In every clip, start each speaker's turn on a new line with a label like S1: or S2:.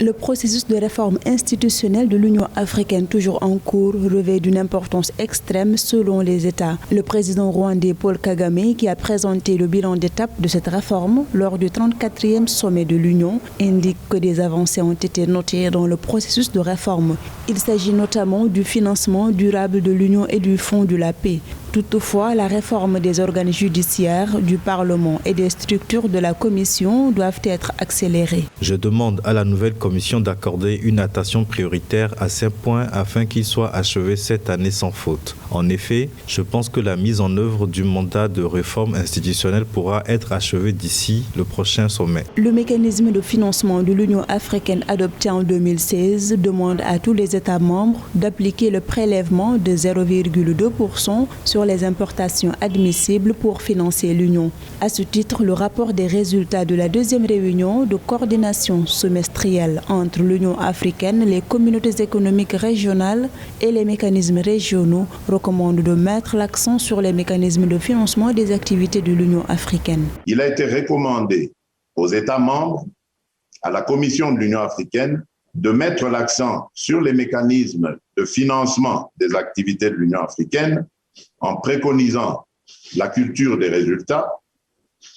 S1: Le processus de réforme institutionnelle de l'Union africaine toujours en cours revêt d'une importance extrême selon les États. Le président rwandais Paul Kagame, qui a présenté le bilan d'étape de cette réforme lors du 34e sommet de l'Union, indique que des avancées ont été notées dans le processus de réforme. Il s'agit notamment du financement durable de l'Union et du Fonds de la paix. Toutefois, la réforme des organes judiciaires, du Parlement et des structures de la Commission doivent être accélérées.
S2: Je demande à la nouvelle Commission d'accorder une attention prioritaire à ces points afin qu'ils soient achevés cette année sans faute. En effet, je pense que la mise en œuvre du mandat de réforme institutionnelle pourra être achevée d'ici le prochain sommet.
S1: Le mécanisme de financement de l'Union africaine adopté en 2016 demande à tous les États membres d'appliquer le prélèvement de 0,2% sur les importations admissibles pour financer l'Union. À ce titre, le rapport des résultats de la deuxième réunion de coordination semestrielle entre l'Union africaine, les communautés économiques régionales et les mécanismes régionaux recommande de mettre l'accent sur les mécanismes de financement des activités de l'Union africaine.
S3: Il a été recommandé aux États membres, à la Commission de l'Union africaine, de mettre l'accent sur les mécanismes de financement des activités de l'Union africaine en préconisant la culture des résultats,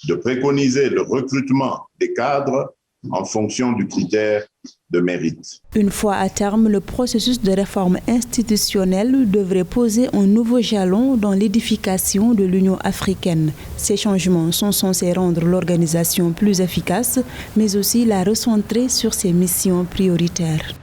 S3: de préconiser le recrutement des cadres en fonction du critère de mérite.
S1: Une fois à terme, le processus de réforme institutionnelle devrait poser un nouveau jalon dans l'édification de l'Union africaine. Ces changements sont censés rendre l'organisation plus efficace, mais aussi la recentrer sur ses missions prioritaires.